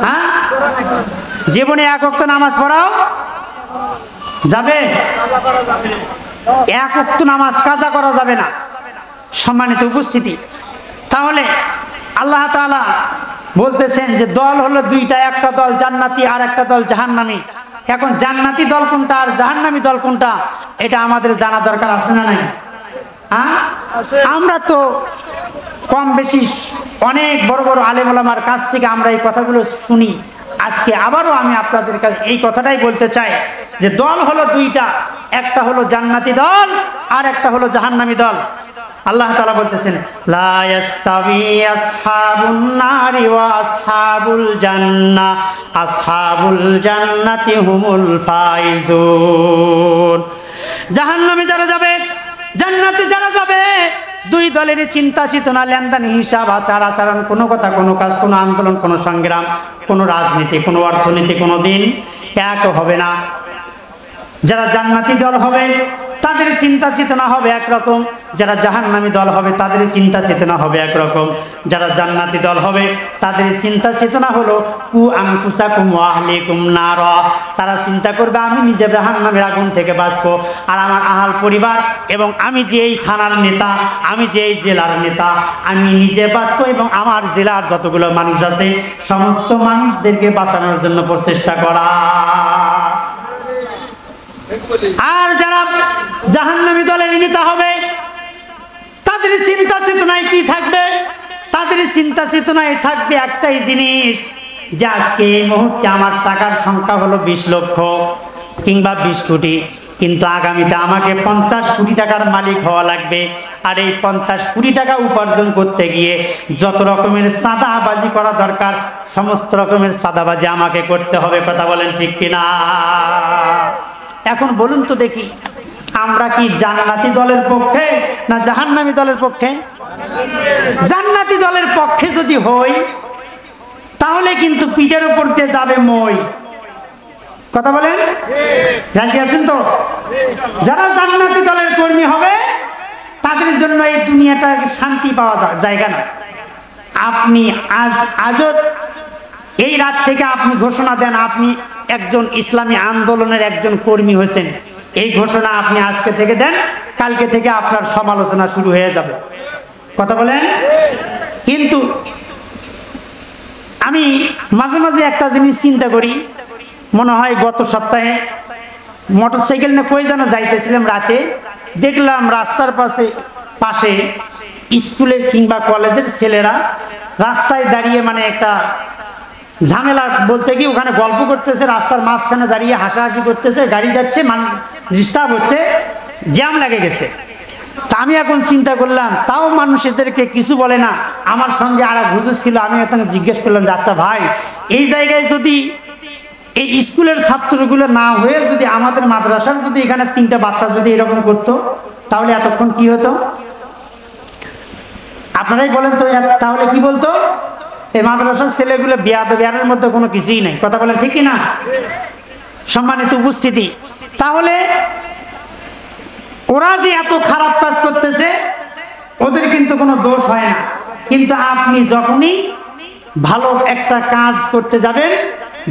হ্যাঁ, জীবনে এক ওয়াক্ত নামাজ পড়াও যাবে, এক ওয়াক্ত নামাজ কাজা করা যাবে না। সম্মানিত উপস্থিতি, তাহলে আল্লাহ তাআলা বলতেছেন যে দল হলো দুইটা, একটা দল জান্নাতি আর একটা দল জাহান্নামী। এখন জান্নাতি দল কোনটা আর জাহান্নামী দল কোনটা, এটা আমাদের জানা দরকার আছে না নাই? হ্যাঁ, আমরা তো কম বেশি অনেক বড় বড় আলেম ওলামার কাছ থেকে আমরা এই কথাগুলো শুনি। আজকে আবারও আমি আপনাদের কাছে এই কথাটাই বলতে চাই যে দল হলো দুইটা, একটা হলো জান্নাতি দল আর একটা হলো জাহান্নামী দল। আল্লাহ তাআলা বলতেছেন, লা ইয়াস্তাবি আসহাবুন নারি ওয়া আসহাবুল জান্নাহ, আসহাবুল জান্নাতি হুমুল ফাইজুন। জাহান্নামে যারা যাবে, জান্নাতে যারা যাবে, দুই দলের চিন্তা চেতনা, লেনদেন, হিসাব, আচার আচরণ, কোনো কথা, কোনো কাজ, কোনো আন্দোলন, কোনো সংগ্রাম, কোনো রাজনীতি, কোনো অর্থনীতি কোনো দিন এক হবে না। যারা জান্নাতি দল হবে তাদের চিন্তা চেতনা হবে একরকম, যারা জাহান্নামী দল হবে তাদের চিন্তা চেতনা হবে একরকম। যারা জান্নাতি দল হবে তাদের চিন্তা চেতনা হলো কু আনফুসাকুম ওয়া আহলিকুম নারা। তারা চিন্তা করবে আমি নিজে জাহান্নামের আগুন থেকে বাঁচবো, আর আমার আহাল পরিবার এবং আমি যে এই থানার নেতা, আমি যে এই জেলার নেতা, আমি নিজে বাঁচবো এবং আমার জেলার যতগুলো মানুষ আছে সমস্ত মানুষদেরকে বাঁচানোর জন্য প্রচেষ্টা করা। আর যারা জাহান্নামী দলের নেতা হবে তাদের চিন্তা চেতনায় কি থাকবে? তাদের চিন্তা চেতনায় থাকবে একটাই জিনিস, যে আজকে এই মুহূর্তে আমার টাকার সংখ্যা হলো 20 লক্ষ কিংবা 20 কোটি কিন্তু আগামীতে আমাকে 50 কোটি টাকার মালিক হওয়া লাগবে। আর এই 50 কোটি টাকা উপার্জন করতে গিয়ে যত রকমের সাদাবাজি করা দরকার সমস্ত রকমের সাদাবাজি আমাকে করতে হবে। কথা বলেন ঠিক কিনা? এখন বলুন তো দেখি, আমরা কি জান্নাতি দলের পক্ষে না জাহান্নামী দলের পক্ষে? জান্নাতি দলের পক্ষে যদি হই তাহলে কিন্তু পিঠের উপর দিয়ে যাবে মই। কথা বলেন, রাজি আছেন তো? যারা জান্নাতি দলের কর্মী হবে তাদের জন্য এই দুনিয়াটা শান্তি পাওয়া জায়গা না। আপনি আজও এই রাত থেকে আপনি ঘোষণা দেন আপনি একজন ইসলামী আন্দোলনের একজন কর্মী হয়েছেন, এই ঘোষণা আপনি আজকে থেকে দেন, কালকে থেকে আপনার সমালোচনা শুরু হয়ে যাবে। কথা বলেন। কিন্তু আমি মাঝে মাঝে একটা জিনিস চিন্তা করি, মনে হয় গত সপ্তাহে মোটরসাইকেল নিয়ে কই যেন যাইতেছিলাম, রাতে দেখলাম রাস্তার পাশে স্কুলের কিংবা কলেজের ছেলেরা রাস্তায় দাঁড়িয়ে মানে একটা ঝামেলা বলতে কি ওখানে গল্প করতেছে, রাস্তার মাঝখানে দাঁড়িয়ে হাসাহাসি করতেছে, গাড়ি যাচ্ছে, ডিস্টার্ব হচ্ছে, জ্যাম লেগে গেছে। তা আমি এখন চিন্তা করলাম তাও মানুষ এদেরকে কিছু বলে না। আমার সঙ্গে আর এক হুজুর ছিল, আমি এখন জিজ্ঞেস করলাম যে আচ্ছা ভাই, এই জায়গায় যদি এই স্কুলের ছাত্রগুলো না হয়ে যদি আমাদের মাদ্রাসার যদি এখানে 3টা বাচ্চা যদি এরকম করতো তাহলে এতক্ষণ কি হতো? আপনারাই বলেন তো, তাহলে কি বলতো? এই মাদ্রাসার ছেলেগুলো বিয়ারের মধ্যে কোনো কিছুই নাই। কথা বলেন ঠিক কিনা? সম্মানিত উপস্থিতি, তাহলে ওরা যে এত খারাপ কাজ করতেছে ওদের কিন্তু কোনো দোষ হয় না। কিন্তু আপনি যখনই ভালো একটা কাজ করতে যাবেন,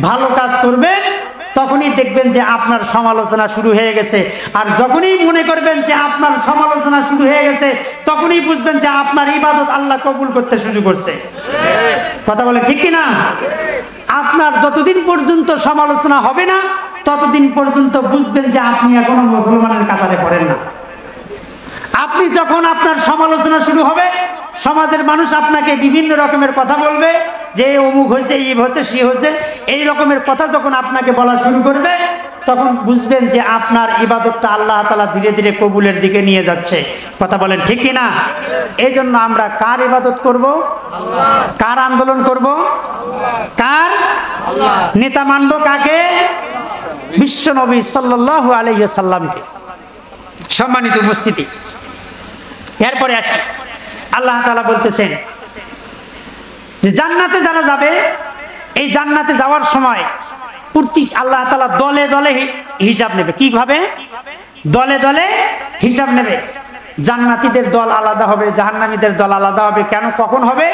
ভালো কাজ করবেন, তখনই দেখবেন যে আপনার সমালোচনা শুরু হয়ে গেছে। আর যখনই মনে করবেন যে আপনার সমালোচনা শুরু হয়ে গেছে তখনই বুঝবেন যে আপনার ইবাদত আল্লাহ কবুল করতে শুরু করছে। কথা বলে ঠিক কিনা? আপনার যতদিন পর্যন্ত সমালোচনা হবে না ততদিন পর্যন্ত বুঝবেন যে আপনি এখনো মুসলমানের কাতারে পড়েন না। আপনি যখন আপনার সমালোচনা শুরু হবে, সমাজের মানুষ আপনাকে বিভিন্ন রকমের কথা বলবে যে অমুক হয়েছে, এই হয়েছে, সে হয়েছে, এই রকমের কথা যখন আপনাকে বলা শুরু করবে তখন বুঝবেন যে আপনার ইবাদতটা আল্লাহ তাআলা ধীরে ধীরে কবুলের দিকে নিয়ে যাচ্ছে। কথা বলেন ঠিক কিনা? এই জন্য আমরা কার ইবাদত করব? কার আন্দোলন করব? কার নেতা মানব? কাকে? বিশ্ব নবী সাল্লাল্লাহু আলাইহি ওয়াসাল্লামকে। সম্মানিত উপস্থিতি, এরপরে আসি, আল্লাহ তাআলা বলতেছেন যে জান্নাতে যারা যাবে, এই জান্নাতে যাওয়ার সময় প্রতি আল্লাহ তাআলা দলে দলে হিসাব নেবে। কিভাবে? দলে দলে হিসাব নেবে। জান্নাতীদের দল আলাদা হবে, জাহান্নামীদের দল আলাদা হবে। কেন, কখন হবে?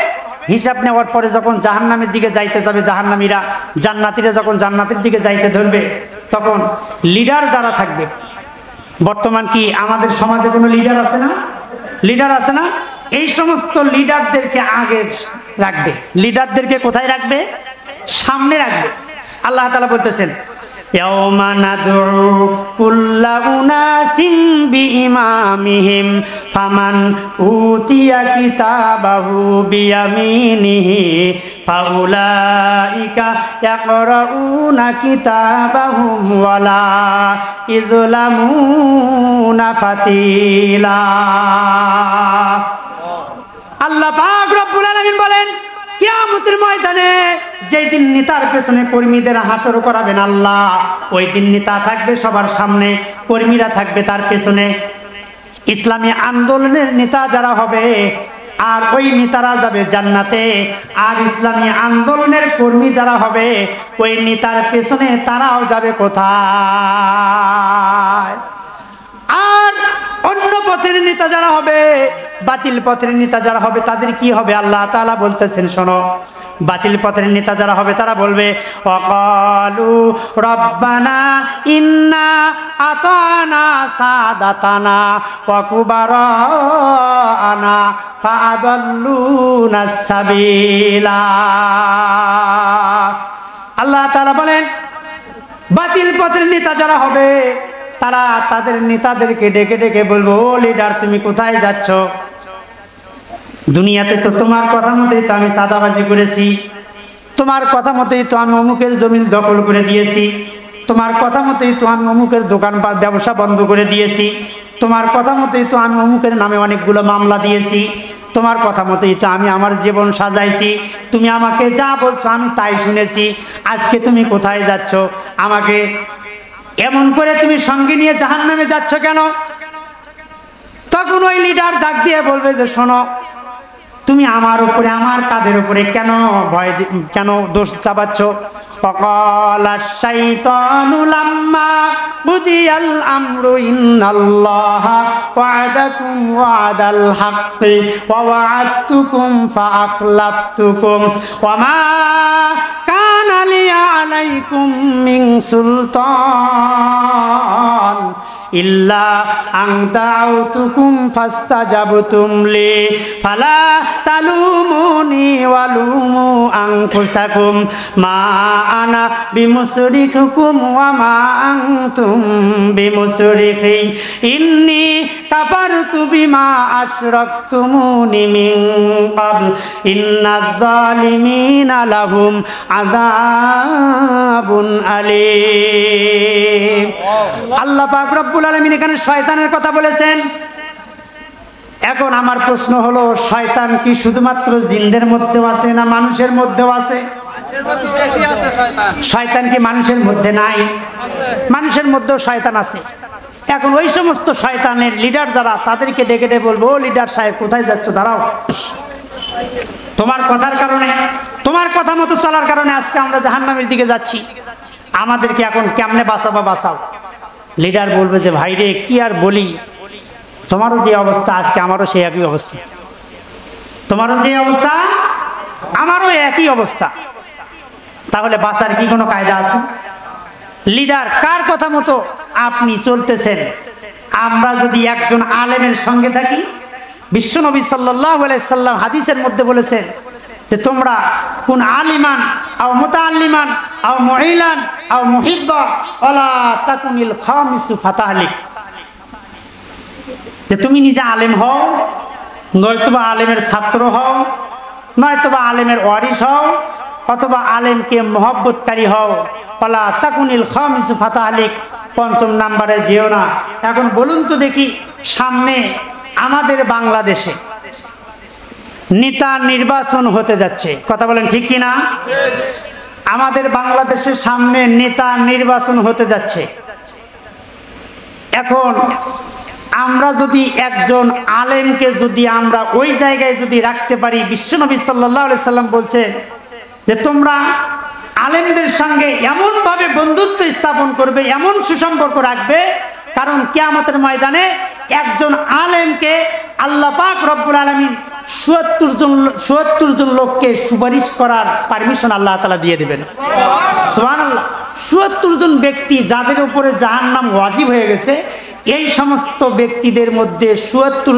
হিসাব নেওয়ার পরে যখন জাহান্নামের দিকে যাইতে যাবে জাহান্নামীরা, জান্নাতীরা যখন জান্নাতের দিকে যাইতে ধরবে তখন লিডার যারা থাকবে, বর্তমান কি আমাদের সমাজে কোনো লিডার আছে না? লিডার আছে না? এই সমস্ত লিডারদেরকে আগে রাখবে। লিডারদেরকে কোথায় রাখবে? সামনে রাখবে। আল্লাহ তাআলা বলতেছেন ইয়াউমা নাদউ কুল্লা উনাসিম বিইমামিহিম ফামান উতিয়া কিতাবাহু বিয়ামিনিহি ফাউলাইকা ইয়াকরাউনা কিতাবাহুম ওয়ালা ইযলামুনা ফাতিলা। আল্লাহ পাক রব্বুল আলামিন বলেন কিয়ামতের ময়দানে যেই দিন নেতার পেছনে কর্মীদের হাসর করাবেন আল্লাহ, ওই দিন নেতা থাকবে সবার সামনে, কর্মীরা থাকবে তার পেছনে। ইসলামী আন্দোলনের নেতা যারা হবে আর ওই নেতারা যাবে জান্নাতে, আর ইসলামী আন্দোলনের কর্মী যারা হবে ওই নেতার পেছনে তারাও যাবে কোথায়? আর অন্য পথের নেতা যারা হবে, বাতিল পথের নেতা যারা হবে তাদের কি হবে? আল্লাহ তাআলা বলতেছেন শোনো, বাতিল পথের নেতা যারা হবে তারা বলবে ওয়াকালু রব্বানা ইন্না আতানা সাদাতানা ওয়া কুবারানা ফাআদাল্লুনা সাবিলা। আল্লাহ তাআলা বলেন বাতিল পথের নেতা যারা হবে তারা তাদের নেতাদেরকে ডেকে ডেকে বলবো, ও লিডার তুমি কোথায় যাচ্ছ? দুনিয়াতে তো তোমার কথা মতোই তো আমি সাদাবাজি করেছি, তোমার কথা মতোই তো আমি অমুকের জমি দখল করে দিয়েছি, তোমার কথা মতোই তো আমি অমুকের দোকান বা ব্যবসা বন্ধ করে দিয়েছি, তোমার কথা মতোই তো আমি অমুকের নামে অনেকগুলো মামলা দিয়েছি, তোমার কথা মতোই তো আমি আমার জীবন সাজাইছি, তুমি আমাকে যা বলছো আমি তাই শুনেছি, আজকে তুমি কোথায় যাচ্ছ? আমাকে এমন করে তুমি সঙ্গে নিয়ে জাহান্নামে যাচ্ছ কেন? তখন ওই লিডার ডাক দিয়ে বলবে যে শোনো, তুমি আমার উপরে, আমার কাঁধের উপরে কেন কেন দোষ চাপাচ্ছ? فقال الشيطان لما قضي الأمر إن الله وعدكم وعد الحق ووعدتكم فأخلفتكم وما كان لي عليكم من سلطان إلا أن دعوتكم فاستجبتم لي فلا تلوموني ولوموا أنفسكم ما أنا بمصرخكم وما أنتم بمصرخي إني كفرت بما أشركتمون من قبل إن الظالمين لهم عذاب أليم আল্লাহ পাক রব্বুল আলামিন এখানে শয়তানের কথা বলেছেন। এখন আমার প্রশ্ন হলো, শয়তান কি শুধুমাত্র জিনদের মধ্যেও আছে না মানুষের মধ্যেও আছে? শয়তান কি মানুষের মধ্যে নাই? মানুষের মধ্যেও শয়তান আছে। এখন ওই সমস্ত শয়তানের লিডার যারা, তাদেরকে ডেকে ডেকে বলবো, ও লিডার সাহেব কোথায় যাচ্ছ, দাঁড়াও, তোমার কথার কারণে, তোমার কথা মতো চলার কারণে আজকে আমরা জাহান্নামের দিকে যাচ্ছি, আমাদেরকে এখন কেমনে বাঁচাবা, বাঁচাও। লিডার বলবে যে ভাই রে, কি আর বলি, তোমারও যে অবস্থা আজকে আমারও সেই একই অবস্থা, তোমারও যে অবস্থা আমারও একই অবস্থা, তাহলে বাঁচার কি কোনো কায়দা আছে? লিডার কার কথা মতো আপনি চলতেছেন? আমরা যদি একজন আলেমের সঙ্গে থাকি, বিশ্বনবী সাল্লাল্লাহু আলাইহি সাল্লাম হাদিসের মধ্যে বলেছেন যে তোমরা কোন আলিমান আও মুতাআল্লিমান আও মুইলান আও মুহিব্বা ওয়ালা তাকুনিল খামিসু ফাতাহলিক, যে তুমি নিজে আলেম হও, নয়তোবা আলেমের ছাত্র হও, নয়তোবা আলেমের ওয়ারিস হও, অথবা আলেমকে মহব্বতকারী হও, ওয়ালা তাকুনিল খামিসু ফাতাহলিক, পঞ্চম নাম্বারে যেও না। এখন বলুন তো দেখি, সামনে আমাদের বাংলাদেশে নেতা নির্বাচন হতে যাচ্ছে, কথা বলেন ঠিক কিনা? আমাদের বাংলাদেশের সামনে নেতা নির্বাচন হতে যাচ্ছে। এখন আমরা যদি একজন আলেমকে যদি আমরা ওই জায়গায় যদি রাখতে পারি, বিশ্বনবী সাল্লাল্লাহু আলাইহি সাল্লাম বলছে যে তোমরা আলেমদের সঙ্গে এমনভাবে বন্ধুত্ব স্থাপন করবে, এমন সুসম্পর্ক রাখবে, কারণ কিয়ামতের ময়দানে একজন আলেমকে আল্লাহ পাক রব্বুল আলামিন ৭৪ জন লোককে সুপারিশ করার পারমিশন আল্লাহ তাআলা দিয়ে দেবেন। সুবহানাল্লাহ। ৭৪ জন ব্যক্তি যাদের উপরে জাহান্নাম ওয়াজিব হয়ে গেছে, এই সমস্ত ব্যক্তিদের মধ্যে ৭৪ জন